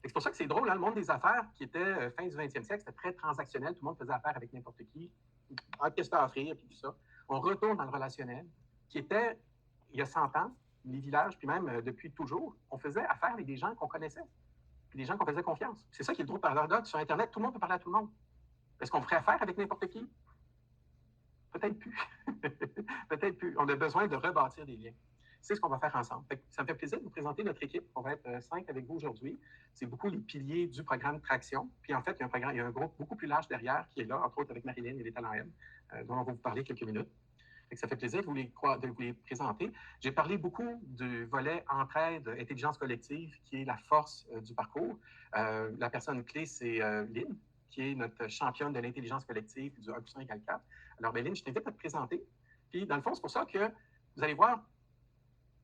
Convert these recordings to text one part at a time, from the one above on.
C'est pour ça que c'est drôle, hein, le monde des affaires, qui était fin du 20e siècle, c'était très transactionnel, tout le monde faisait affaire avec n'importe qui. Ah, qu'est-ce que tu as à offrir, puis tout ça. On retourne dans le relationnel, qui était, il y a 100 ans, les villages, puis même depuis toujours, on faisait affaire avec des gens qu'on connaissait, puis des gens qu'on faisait confiance. C'est ça qui est le drôle paradoxe. Sur Internet, tout le monde peut parler à tout le monde. Est-ce qu'on ferait affaire avec n'importe qui? Peut-être plus. Peut-être plus. On a besoin de rebâtir des liens. C'est ce qu'on va faire ensemble. Ça me fait plaisir de vous présenter notre équipe. On va être 5 avec vous aujourd'hui. C'est beaucoup les piliers du programme Traction. Puis en fait, il y a un groupe beaucoup plus large derrière qui est là, entre autres avec Marilyn et les talents M, dont on va vous parler quelques minutes. Ça fait plaisir de vous les présenter. J'ai parlé beaucoup du volet entraide, intelligence collective, qui est la force du parcours. La personne clé, c'est Lynn, qui est notre championne de l'intelligence collective du 1 plus 1 égale 4. Alors, Lynn, je t'invite à te présenter. Puis, dans le fond, c'est pour ça que vous allez voir,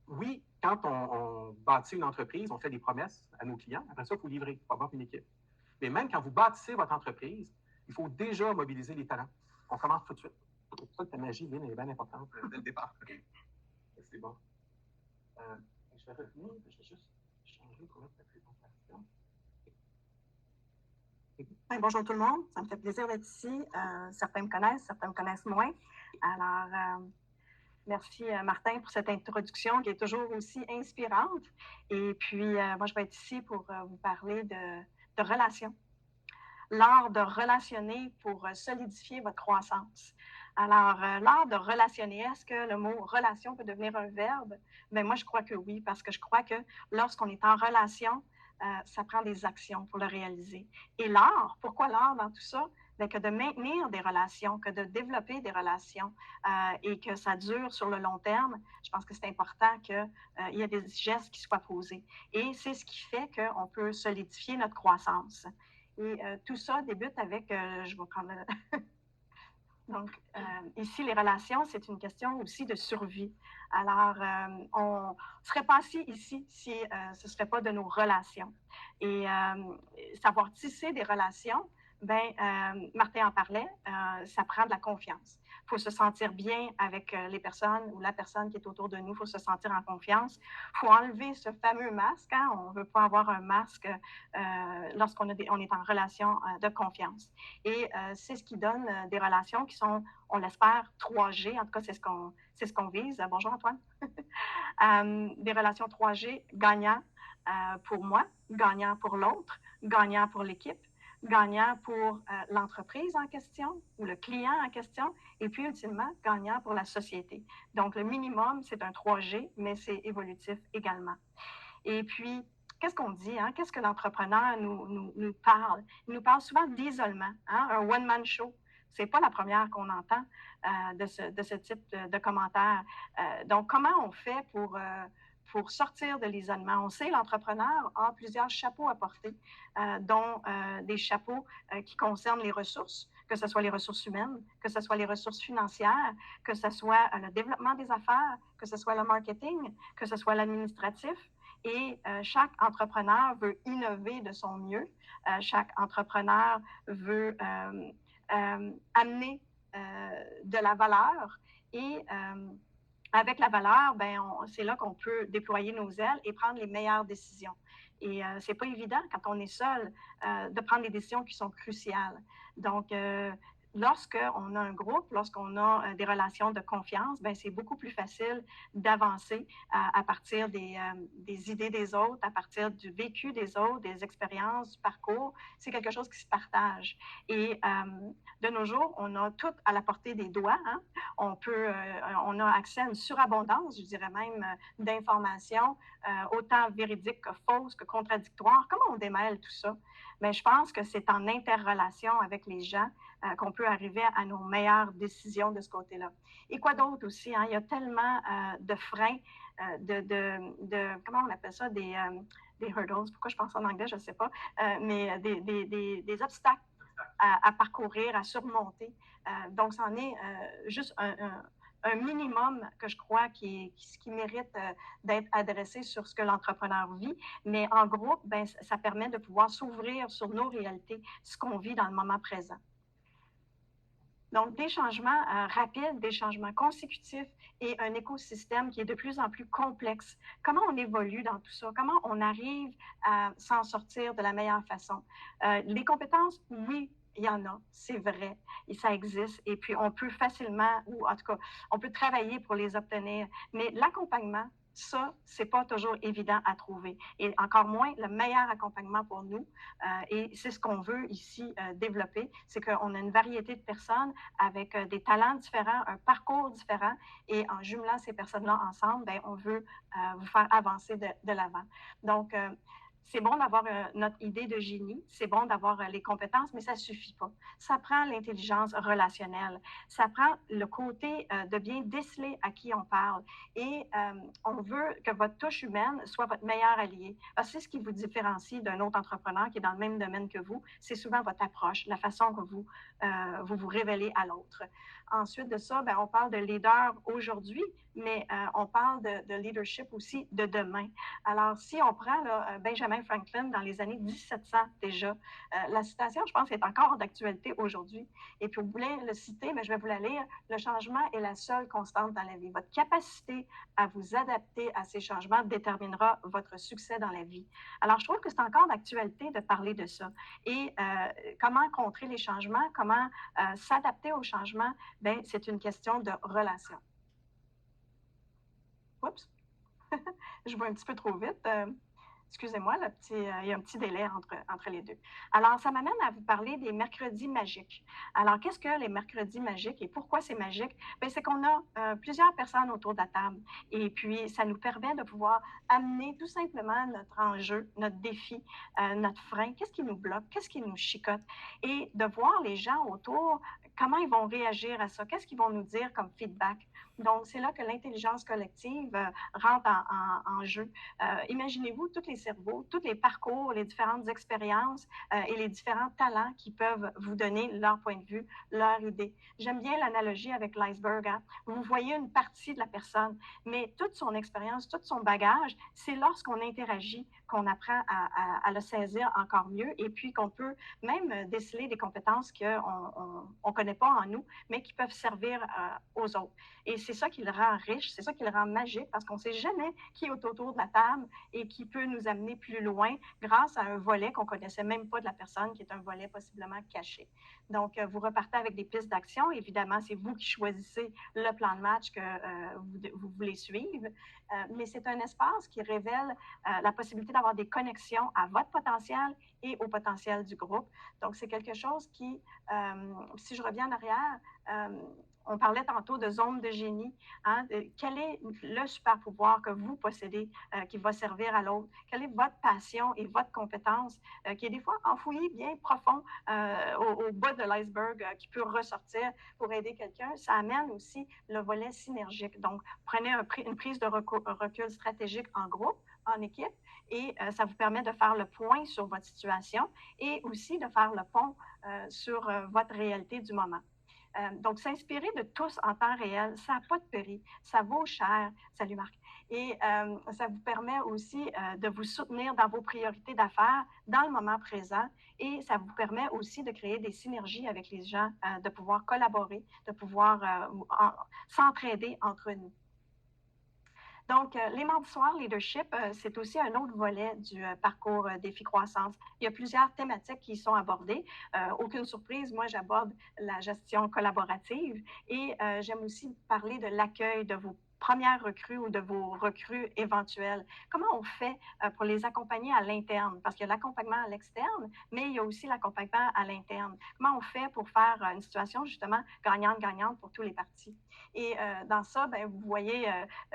oui, quand on bâtit une entreprise, on fait des promesses à nos clients. Après ça, il faut livrer, il faut avoir une équipe. Mais même quand vous bâtissez votre entreprise, il faut déjà mobiliser les talents. On commence tout de suite. C'est pour ça que ta magie, Lynn, est bien importante dès le départ. C'est bon. Je vais revenir, je vais juste changer pour mettre la présentation. Bonjour tout le monde, ça me fait plaisir d'être ici. Certains me connaissent moins. Alors, merci Martin pour cette introduction qui est toujours aussi inspirante. Et puis, moi, je vais être ici pour vous parler de relations. L'art de relationner pour solidifier votre croissance. Alors, l'art de relationner, est-ce que le mot relation peut devenir un verbe? Bien, moi, je crois que oui, parce que je crois que lorsqu'on est en relation, ça prend des actions pour le réaliser. Et l'art, pourquoi l'art dans tout ça? Bien, que de maintenir des relations, que de développer des relations et que ça dure sur le long terme, je pense que c'est important qu'il y ait des gestes qui soient posés. Et c'est ce qui fait qu'on peut solidifier notre croissance. Et tout ça débute avec, je vais prendre donc, ici, les relations, c'est une question aussi de survie. Alors, on ne serait pas assis ici si ce ne serait pas de nos relations. Et savoir tisser des relations, ben, Martin en parlait, ça prend de la confiance. Il faut se sentir bien avec les personnes ou la personne qui est autour de nous. Il faut se sentir en confiance. Il faut enlever ce fameux masque. Hein? On ne veut pas avoir un masque lorsqu'on on est en relation de confiance. Et c'est ce qui donne des relations qui sont, on l'espère, 3G. En tout cas, c'est ce qu'on vise. Bonjour Antoine. Des relations 3G gagnant pour moi, gagnant pour l'autre, gagnant pour l'équipe, gagnant pour l'entreprise en question ou le client en question, et puis ultimement, gagnant pour la société. Donc, le minimum, c'est un 3G, mais c'est évolutif également. Et puis, qu'est-ce qu'on dit? Hein? Qu'est-ce que l'entrepreneur nous parle? Il nous parle souvent d'isolement, hein? Un one-man show. Ce n'est pas la première qu'on entend de ce type de commentaires. Donc, comment on fait pour sortir de l'isolement? On sait, l'entrepreneur a plusieurs chapeaux à porter, dont des chapeaux qui concernent les ressources, que ce soit les ressources humaines, que ce soit les ressources financières, que ce soit le développement des affaires, que ce soit le marketing, que ce soit l'administratif. Et chaque entrepreneur veut innover de son mieux. Chaque entrepreneur veut amener de la valeur. Et avec la valeur, ben, c'est là qu'on peut déployer nos ailes et prendre les meilleures décisions. Et ce n'est pas évident quand on est seul de prendre des décisions qui sont cruciales. Donc, lorsqu'on a un groupe, lorsqu'on a des relations de confiance, ben, c'est beaucoup plus facile d'avancer à partir des idées des autres, à partir du vécu des autres, des expériences, du parcours. C'est quelque chose qui se partage. Et de nos jours, on a tout à la portée des doigts. Hein? On a accès à une surabondance, je dirais même, d'informations, autant véridiques que fausses, que contradictoires. Comment on démêle tout ça? Mais je pense que c'est en interrelation avec les gens qu'on peut arriver à nos meilleures décisions de ce côté-là. Et quoi d'autre aussi? Hein? Il y a tellement de freins, comment on appelle ça? Des hurdles. Pourquoi je pense en anglais, je ne sais pas. Mais des obstacles à parcourir, à surmonter. Donc, c'en est juste un minimum que je crois qui mérite d'être adressé sur ce que l'entrepreneur vit. Mais en groupe, ben, ça permet de pouvoir s'ouvrir sur nos réalités, ce qu'on vit dans le moment présent. Donc, des changements rapides, des changements consécutifs et un écosystème qui est de plus en plus complexe. Comment on évolue dans tout ça? Comment on arrive à s'en sortir de la meilleure façon? Les compétences, oui, il y en a, c'est vrai, et ça existe. Et puis, on peut facilement, ou en tout cas, on peut travailler pour les obtenir. Mais l'accompagnement, ça, c'est pas toujours évident à trouver. Et encore moins le meilleur accompagnement pour nous. Et c'est ce qu'on veut ici développer, c'est qu'on a une variété de personnes avec des talents différents, un parcours différent. Et en jumelant ces personnes-là ensemble, ben, on veut vous faire avancer de l'avant. Donc, c'est bon d'avoir notre idée de génie, c'est bon d'avoir les compétences, mais ça ne suffit pas. Ça prend l'intelligence relationnelle, ça prend le côté de bien déceler à qui on parle. Et on veut que votre touche humaine soit votre meilleur allié. Parce que c'est ce qui vous différencie d'un autre entrepreneur qui est dans le même domaine que vous, c'est souvent votre approche, la façon que vous révélez à l'autre. Ensuite de ça, ben, on parle de leader aujourd'hui, mais on parle de leadership aussi de demain. Alors, si on prend là, Benjamin Franklin dans les années 1700 déjà, la citation, je pense, est encore d'actualité aujourd'hui. Et puis, vous voulez le citer, mais je vais vous la lire. Le changement est la seule constante dans la vie. Votre capacité à vous adapter à ces changements déterminera votre succès dans la vie. Alors, je trouve que c'est encore d'actualité de parler de ça. Et comment contrer les changements, comment s'adapter aux changements, ben, c'est une question de relation. Oups, je vais un petit peu trop vite. Excusez-moi, il y a un petit délai entre les deux. Alors, ça m'amène à vous parler des mercredis magiques. Alors, qu'est-ce que les mercredis magiques et pourquoi c'est magique? Bien, c'est qu'on a plusieurs personnes autour de la table et puis ça nous permet de pouvoir amener tout simplement notre enjeu, notre défi, notre frein, qu'est-ce qui nous bloque, qu'est-ce qui nous chicote et de voir les gens autour, comment ils vont réagir à ça, qu'est-ce qu'ils vont nous dire comme feedback. Donc, c'est là que l'intelligence collective rentre en jeu. Imaginez-vous tous les cerveaux, tous les parcours, les différentes expériences et les différents talents qui peuvent vous donner leur point de vue, leur idée. J'aime bien l'analogie avec l'iceberg. Hein? Vous voyez une partie de la personne, mais toute son expérience, tout son bagage, c'est lorsqu'on interagit qu'on apprend à le saisir encore mieux et puis qu'on peut même déceler des compétences qu'on ne connaît pas en nous, mais qui peuvent servir aux autres. Et c'est ça qui le rend riche, c'est ça qui le rend magique parce qu'on ne sait jamais qui est autour de la table et qui peut nous amener plus loin grâce à un volet qu'on ne connaissait même pas de la personne, qui est un volet possiblement caché. Donc, vous repartez avec des pistes d'action. Évidemment, c'est vous qui choisissez le plan de match que vous voulez suivre, mais c'est un espace qui révèle la possibilité d'avoir des connexions à votre potentiel et au potentiel du groupe. Donc, c'est quelque chose qui, si je reviens en arrière, on parlait tantôt de zone de génie. Hein? Quel est le super pouvoir que vous possédez qui va servir à l'autre? Quelle est votre passion et votre compétence qui est des fois enfouie bien profond au bas de l'iceberg qui peut ressortir pour aider quelqu'un? Ça amène aussi le volet synergique. Donc, prenez une prise de recul stratégique en groupe, en équipe, et ça vous permet de faire le point sur votre situation et aussi de faire le pont sur votre réalité du moment. Donc, s'inspirer de tous en temps réel, ça n'a pas de prix, ça vaut cher. Salut Marc. Et ça vous permet aussi de vous soutenir dans vos priorités d'affaires dans le moment présent et ça vous permet aussi de créer des synergies avec les gens, de pouvoir collaborer, de pouvoir s'entraider entre nous. Donc, les mardis soirs leadership, c'est aussi un autre volet du parcours défi croissance. Il y a plusieurs thématiques qui y sont abordées. Aucune surprise, moi, j'aborde la gestion collaborative et j'aime aussi parler de l'accueil de vos premières recrues ou de vos recrues éventuelles. Comment on fait pour les accompagner à l'interne? Parce qu'il y a l'accompagnement à l'externe, mais il y a aussi l'accompagnement à l'interne. Comment on fait pour faire une situation justement gagnante-gagnante pour tous les parties? Et dans ça, ben, vous voyez,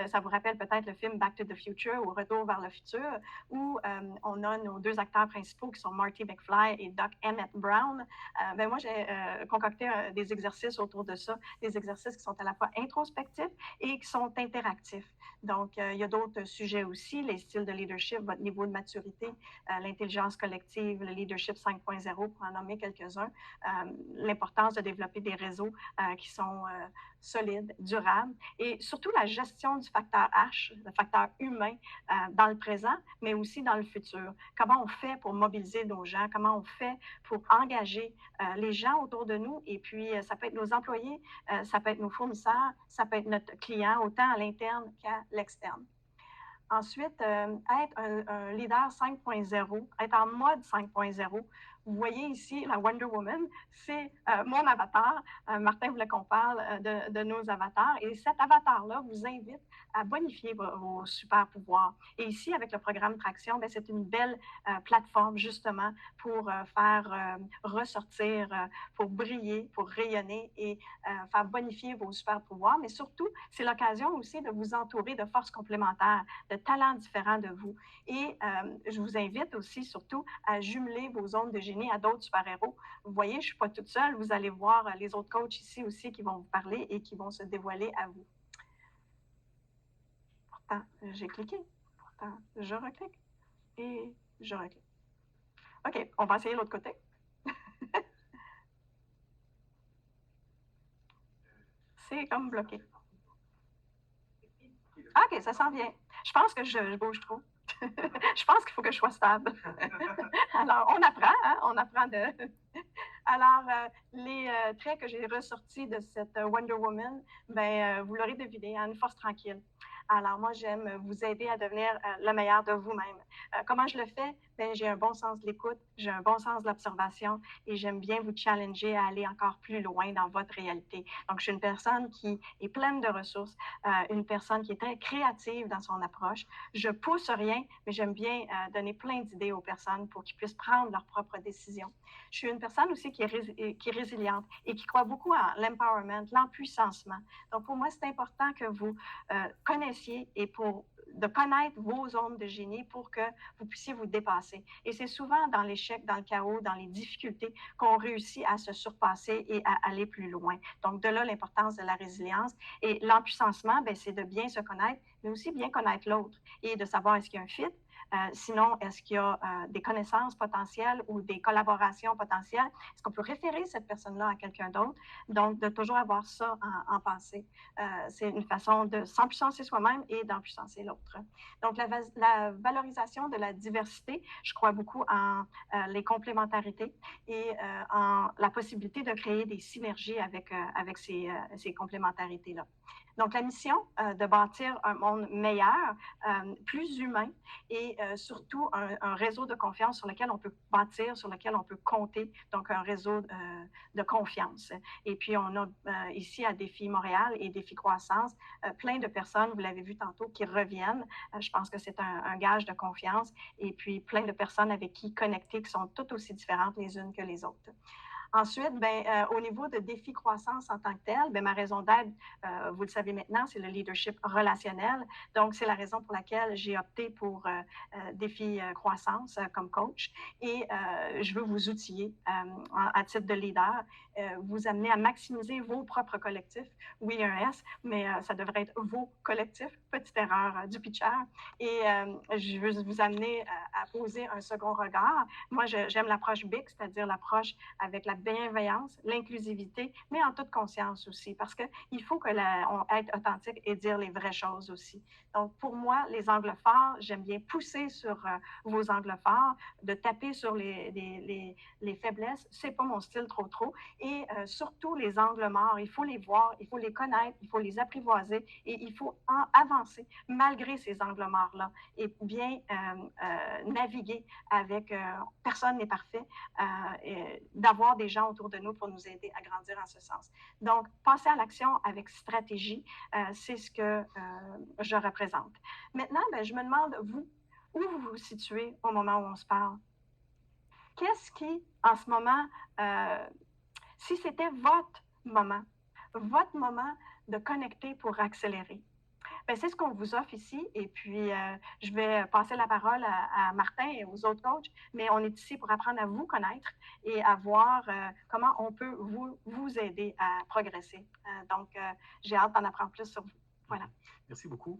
ça vous rappelle peut-être le film Back to the Future ou Retour vers le futur, où on a nos deux acteurs principaux qui sont Marty McFly et Doc Emmett Brown. Ben, moi, j'ai concocté des exercices autour de ça, des exercices qui sont à la fois introspectifs et qui sont interactif. Donc, il y a d'autres sujets aussi, les styles de leadership, votre niveau de maturité, l'intelligence collective, le leadership 5.0, pour en nommer quelques-uns, l'importance de développer des réseaux qui sont solides, durables, et surtout la gestion du facteur H, le facteur humain, dans le présent, mais aussi dans le futur. Comment on fait pour mobiliser nos gens, comment on fait pour engager les gens autour de nous, et puis ça peut être nos employés, ça peut être nos fournisseurs, ça peut être notre client, autant à l'interne qu'à l'externe. Ensuite, être un leader 5.0, être en mode 5.0. Vous voyez ici la Wonder Woman, c'est mon avatar. Martin voulait qu'on parle de nos avatars. Et cet avatar-là vous invite à bonifier vos super pouvoirs. Et ici, avec le programme Traction, bien, c'est une belle plateforme justement pour faire ressortir, pour briller, pour rayonner et faire bonifier vos super pouvoirs. Mais surtout, c'est l'occasion aussi de vous entourer de forces complémentaires, de talents différents de vous. Et je vous invite aussi surtout à jumeler vos zones de génie à d'autres super-héros. Vous voyez, je ne suis pas toute seule. Vous allez voir les autres coachs ici aussi qui vont vous parler et qui vont se dévoiler à vous. Pourtant, j'ai cliqué. Pourtant, je reclique. Et je reclique. OK, on va essayer l'autre côté. C'est comme bloqué. OK, ça s'en vient. Je pense que je bouge trop. Je pense qu'il faut que je sois stable. Alors, on apprend, hein? On apprend de... Alors, les traits que j'ai ressortis de cette Wonder Woman, ben, vous l'aurez deviné, hein, une force tranquille. Alors, moi, j'aime vous aider à devenir le meilleur de vous-même. Comment je le fais? Ben, j'ai un bon sens de l'écoute, j'ai un bon sens de l'observation et j'aime bien vous challenger à aller encore plus loin dans votre réalité. Donc, je suis une personne qui est pleine de ressources, une personne qui est très créative dans son approche. Je pousse rien, mais j'aime bien donner plein d'idées aux personnes pour qu'ils puissent prendre leurs propres décisions. Je suis une personne aussi qui est résiliente et qui croit beaucoup à l'empowerment, l'empuissancement. Donc, pour moi, c'est important que vous connaissiez et de connaître vos zones de génie pour que vous puissiez vous dépasser. Et c'est souvent dans l'échec, dans le chaos, dans les difficultés qu'on réussit à se surpasser et à aller plus loin. Donc, de là, l'importance de la résilience. Et l'empuissancement, bien, c'est de bien se connaître, mais aussi bien connaître l'autre et de savoir est-ce qu'il y a un fit. Sinon, est-ce qu'il y a des connaissances potentielles ou des collaborations potentielles? Est-ce qu'on peut référer cette personne-là à quelqu'un d'autre? Donc, de toujours avoir ça en pensée. C'est une façon de s'empuissancer soi-même et d'empuissancer l'autre. Donc, la valorisation de la diversité, je crois beaucoup en les complémentarités et en la possibilité de créer des synergies avec ces complémentarités-là. Donc, la mission de bâtir un monde meilleur, plus humain et surtout un réseau de confiance sur lequel on peut bâtir, sur lequel on peut compter, donc un réseau de confiance. Et puis, on a ici à Défi Montréal et Défi Croissance, plein de personnes, vous l'avez vu tantôt, qui reviennent. Je pense que c'est un gage de confiance et puis plein de personnes avec qui connecter qui sont toutes aussi différentes les unes que les autres. Ensuite, ben, au niveau de Défi Croissance en tant que tel, ben, ma raison d'être, vous le savez maintenant, c'est le leadership relationnel. Donc, c'est la raison pour laquelle j'ai opté pour Défi Croissance comme coach. Et je veux vous outiller à titre de leader, vous amener à maximiser vos propres collectifs. Oui, un S, mais ça devrait être vos collectifs. Petite erreur du pitcher. Et je veux vous amener à poser un second regard. Moi, j'aime l'approche BIC, c'est-à-dire l'approche avec la bienveillance, l'inclusivité, mais en toute conscience aussi, parce qu'il faut que on être authentique et dire les vraies choses aussi. Donc, pour moi, les angles forts, j'aime bien pousser sur vos angles forts, de taper sur les faiblesses. C'est pas mon style trop. Et surtout, les angles morts, il faut les voir, il faut les connaître, il faut les apprivoiser et il faut avancer malgré ces angles morts-là et bien naviguer avec personne n'est parfait, d'avoir des gens autour de nous pour nous aider à grandir en ce sens. Donc, passer à l'action avec stratégie, c'est ce que je représente. Maintenant, ben, je me demande, vous, où vous vous situez au moment où on se parle? Qu'est-ce qui, en ce moment, si c'était votre moment de connecter pour accélérer, ben, c'est ce qu'on vous offre ici. Et puis, je vais passer la parole à Martin et aux autres coachs, mais on est ici pour apprendre à vous connaître et à voir comment on peut vous aider à progresser. Donc, j'ai hâte d'en apprendre plus sur vous. Voilà. Merci beaucoup.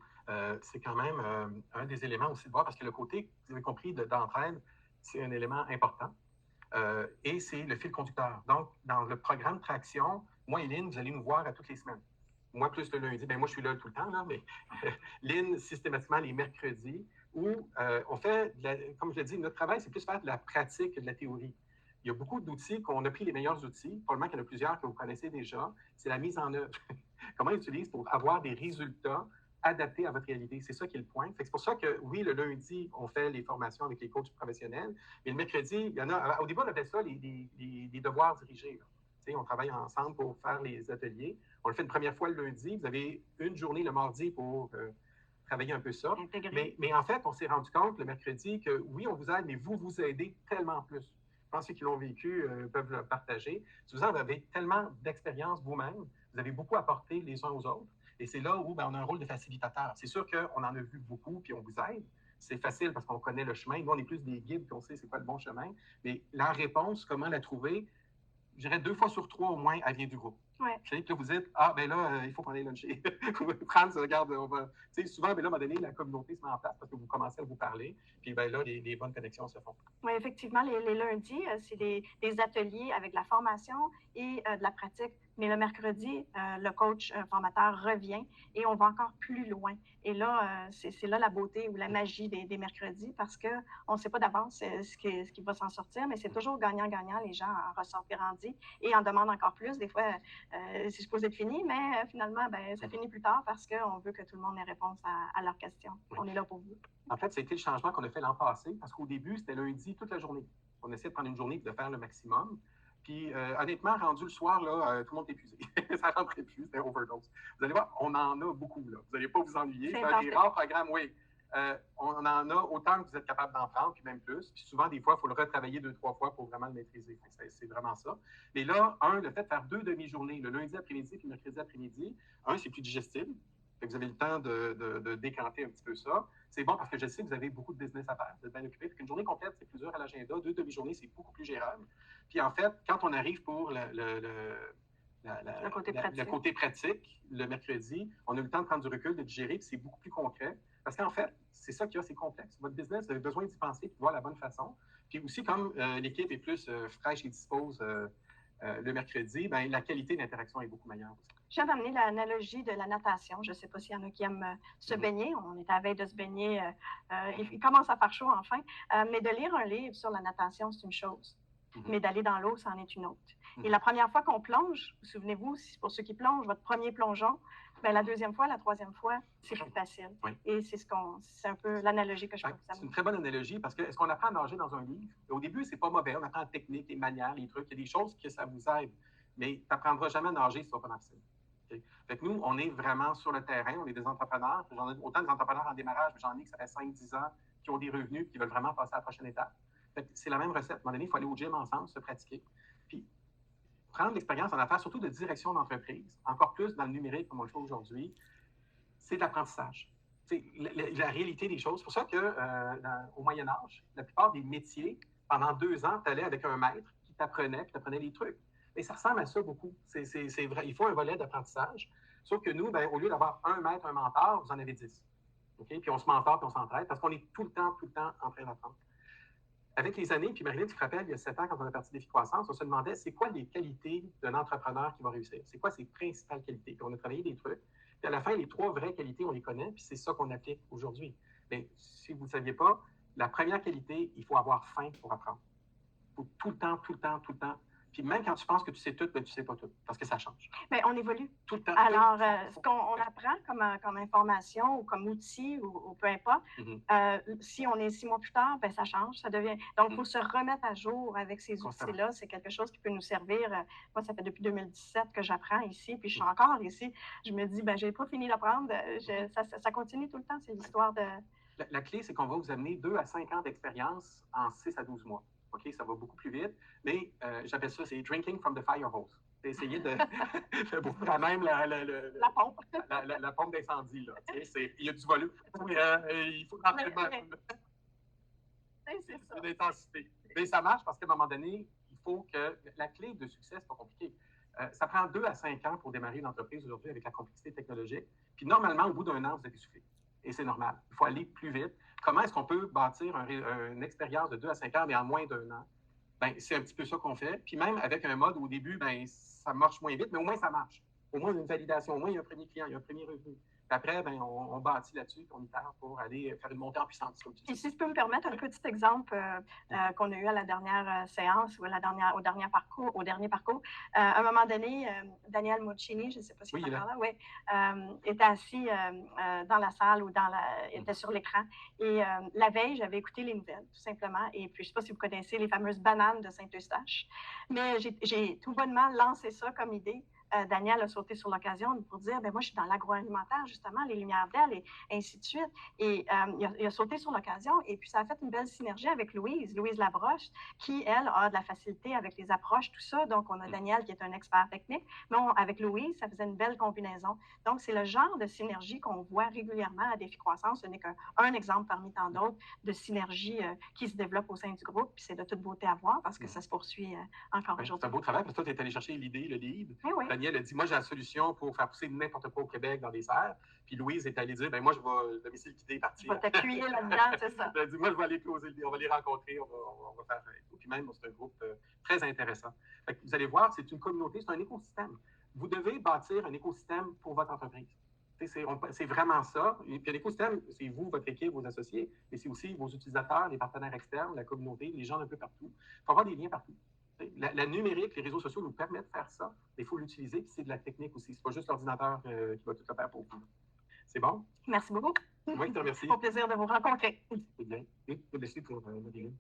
C'est quand même un des éléments aussi de voir, parce que le côté, vous avez compris, d'entraide, c'est un élément important. Et c'est le fil conducteur. Donc, dans le programme Traction, moi et Lynn, vous allez nous voir à toutes les semaines. Moi, plus le lundi, moi, je suis là tout le temps, là, mais Lynn, systématiquement, les mercredis, où on fait, comme je l'ai dit, notre travail, c'est plus faire de la pratique que de la théorie. Il y a beaucoup d'outils qu'on a pris les meilleurs outils. Probablement qu'il y en a plusieurs que vous connaissez déjà. C'est la mise en œuvre. Comment ils utilisent pour avoir des résultats adaptés à votre réalité. C'est ça qui est le point. C'est pour ça que, oui, le lundi, on fait les formations avec les coachs professionnels, mais le mercredi, il y en a, au début, on appelle ça les devoirs dirigés. On travaille ensemble pour faire les ateliers. On le fait une première fois le lundi. Vous avez une journée le mardi pour travailler un peu ça. Mais en fait, on s'est rendu compte le mercredi que, oui, on vous aide, mais vous aidez tellement plus. Je pense que ceux qui l'ont vécu peuvent le partager. Si vous avez tellement d'expérience vous-même, vous avez beaucoup apporté les uns aux autres. Et c'est là où on a un rôle de facilitateur. C'est sûr qu'on en a vu beaucoup, puis on vous aide. C'est facile parce qu'on connaît le chemin. Nous, on est plus des guides, puis on sait c'est quoi le bon chemin. Mais la réponse, comment la trouver, je dirais 2 fois sur 3 au moins, elle vient du groupe. Ouais. Puis là, vous dites, il faut qu'on aille luncher. Franz, regarde, on va. Souvent, là, à un moment donné, la communauté se met en place parce que vous commencez à vous parler. Puis là, les bonnes connexions se font. Oui, effectivement, les lundis, c'est des ateliers avec de la formation et de la pratique. Mais le mercredi, le coach formateur revient et on va encore plus loin. Et là, c'est là la beauté ou la magie des mercredis parce qu'on ne sait pas d'avance ce qui va s'en sortir, mais c'est toujours gagnant-gagnant. Les gens en ressortent grandis et en demandent encore plus. Des fois, c'est supposé être fini, mais finalement, ça finit plus tard parce qu'on veut que tout le monde ait réponse à leurs questions. Oui. On est là pour vous. En fait, c'était le changement qu'on a fait l'an passé parce qu'au début, c'était lundi toute la journée. On essayait de prendre une journée et de faire le maximum. Puis, honnêtement, rendu le soir, là, tout le monde est épuisé. Ça ne rentrait plus, c'était overdose. Vous allez voir, on en a beaucoup. Là. Vous n'allez pas vous ennuyer. Faire des rares programmes, oui. On en a autant que vous êtes capable d'en prendre, puis même plus. Puis souvent, des fois, il faut le retravailler 2-3 fois pour vraiment le maîtriser. C'est vraiment ça. Mais là, le fait de faire 2 demi-journées, le lundi après-midi puis le mercredi après-midi, c'est plus digestible. Fait que vous avez le temps de décanter un petit peu ça. C'est bon parce que je sais que vous avez beaucoup de business à faire, vous êtes bien occupé. Une journée complète, c'est plus dur à l'agenda. 2 demi-journées, c'est beaucoup plus gérable. Puis en fait, quand on arrive pour le côté pratique, le mercredi, on a eu le temps de prendre du recul, de digérer, puis c'est beaucoup plus concret. Parce qu'en fait, c'est ça qu'il y a, c'est complexe. Votre business, vous avez besoin d'y penser, de voir la bonne façon. Puis aussi, comme l'équipe est plus fraîche et dispose le mercredi, la qualité d'interaction est beaucoup meilleure aussi. Je viens d'amener l'analogie de la natation. Je ne sais pas s'il y en a qui aiment se baigner. On est à la veille de se baigner. Il commence à faire chaud enfin. Mais de lire un livre sur la natation, c'est une chose. Mais d'aller dans l'eau, c'en est une autre. Et la première fois qu'on plonge, vous souvenez-vous, pour ceux qui plongent, votre premier plongeon, la deuxième fois, la troisième fois, c'est plus facile. Oui. Et c'est un peu l'analogie que je peux vous amener. C'est une très bonne analogie parce que est-ce qu'on apprend à nager dans un livre? Au début, c'est pas mauvais. On apprend la technique, les manières, les trucs. Il y a des choses que ça vous aide. Mais tu n'apprendras jamais à nager si tu ne vas pas dans la piscine. Okay? Fait que nous, on est vraiment sur le terrain. On est des entrepreneurs. J'en ai autant des entrepreneurs en démarrage, mais j'en ai qui ça fait 5-10 ans, qui ont des revenus et qui veulent vraiment passer à la prochaine étape. Fait que c'est la même recette. À un moment donné, il faut aller au gym ensemble, se pratiquer. Puis prendre l'expérience en affaires, surtout de direction d'entreprise, encore plus dans le numérique comme on le fait aujourd'hui, c'est de l'apprentissage. La réalité des choses. C'est pour ça qu'au Moyen Âge, la plupart des métiers, pendant 2 ans, tu allais avec un maître qui t'apprenait les trucs. Et ça ressemble à ça beaucoup. C'est vrai. Il faut un volet d'apprentissage. Sauf que nous, au lieu d'avoir un maître, un mentor, vous en avez 10. Okay? Puis on se mentor, puis on s'entraide, parce qu'on est tout le temps en train d'apprendre. Avec les années, puis Marilyn, tu te rappelles, il y a 7 ans, quand on a parti Défi Croissance, on se demandait c'est quoi les qualités d'un entrepreneur qui va réussir? C'est quoi ses principales qualités? Puis on a travaillé des trucs. Puis à la fin, les 3 vraies qualités, on les connaît, puis c'est ça qu'on applique aujourd'hui. Mais si vous ne saviez pas, la première qualité, il faut avoir faim pour apprendre. Il faut tout le temps. Puis même quand tu penses que tu sais tout, tu ne sais pas tout, parce que ça change. Mais on évolue. Tout le temps. Alors, ce qu'on apprend comme information ou comme outil ou peu importe, si on est 6 mois plus tard, ça change, ça devient... Donc, il faut se remettre à jour avec ces outils-là. C'est quelque chose qui peut nous servir. Moi, ça fait depuis 2017 que j'apprends ici, puis je suis encore ici. Je me dis, je n'ai pas fini d'apprendre. Ça continue tout le temps, c'est l'histoire de... La clé, c'est qu'on va vous amener 2 à 5 ans d'expérience en 6 à 12 mois. OK, ça va beaucoup plus vite, mais j'appelle ça, c'est drinking from the fire hose. C'est essayer de quand même la pompe. La pompe d'incendie, là. Il y a du volume. Il faut rentrer dedans. C'est ça. Une intensité. Mais ça marche parce qu'à un moment donné, il faut que... La clé de succès, c'est pas compliqué. Ça prend 2 à 5 ans pour démarrer une entreprise aujourd'hui avec la complexité technologique. Puis normalement, au bout d'un an, vous êtes essoufflé. Et c'est normal. Il faut aller plus vite. Comment est-ce qu'on peut bâtir une expérience de 2 à 5 ans, mais en moins d'un an? Ben, c'est un petit peu ça qu'on fait. Puis même avec un mode, au début, ben, ça marche moins vite, mais au moins ça marche. Au moins, il y a une validation. Au moins, il y a un premier client, il y a un premier revenu. Puis après, ben, on bâtit là-dessus, on y part pour aller faire une montée en puissance. Et si je peux me permettre un petit exemple qu'on a eu à la dernière séance ou au dernier parcours, à un moment donné, Daniel Muccini, je ne sais pas si Oui, tu en parles là, oui, était assis dans la salle ou était sur l'écran. Et la veille, j'avais écouté les nouvelles, tout simplement. Et puis, je ne sais pas si vous connaissez les fameuses bananes de Saint-Eustache, mais j'ai tout bonnement lancé ça comme idée. Daniel a sauté sur l'occasion pour dire, ben moi, je suis dans l'agroalimentaire, justement, les lumières d'elle et ainsi de suite. Et il a sauté sur l'occasion et puis ça a fait une belle synergie avec Louise Labroche, qui, elle, a de la facilité avec les approches, tout ça. Donc, on a Daniel qui est un expert technique, mais avec Louise, ça faisait une belle combinaison. Donc, c'est le genre de synergie qu'on voit régulièrement à Défi Croissance. Ce n'est qu'un exemple parmi tant d'autres de synergie qui se développe au sein du groupe. Puis c'est de toute beauté à voir parce que ça se poursuit encore aujourd'hui. C'est un beau travail parce que toi, tu es allé chercher l'idée, le lead. Oui. Daniel a dit, moi, j'ai la solution pour faire pousser n'importe quoi au Québec dans des serres. Puis Louise est allée dire, ben moi, je vais domicile guidé partir. Je vais t'appuyer là-dedans, c'est ça. Elle a dit, moi, je vais aller closer, on va les rencontrer, on va faire tout. Puis même, c'est un groupe très intéressant. Fait que vous allez voir, c'est une communauté, c'est un écosystème. Vous devez bâtir un écosystème pour votre entreprise. C'est vraiment ça. Et puis l'écosystème, c'est vous, votre équipe, vos associés, mais c'est aussi vos utilisateurs, les partenaires externes, la communauté, les gens d'un peu partout. Il faut avoir des liens partout. La numérique, les réseaux sociaux nous permettent de faire ça, mais il faut l'utiliser, puis c'est de la technique aussi. C'est pas juste l'ordinateur qui va tout le faire pour vous. C'est bon? Merci beaucoup. Moi, je te remercie. Au plaisir de vous rencontrer. C'est bien. Oui, je vais laisser pour Marie-Lynne.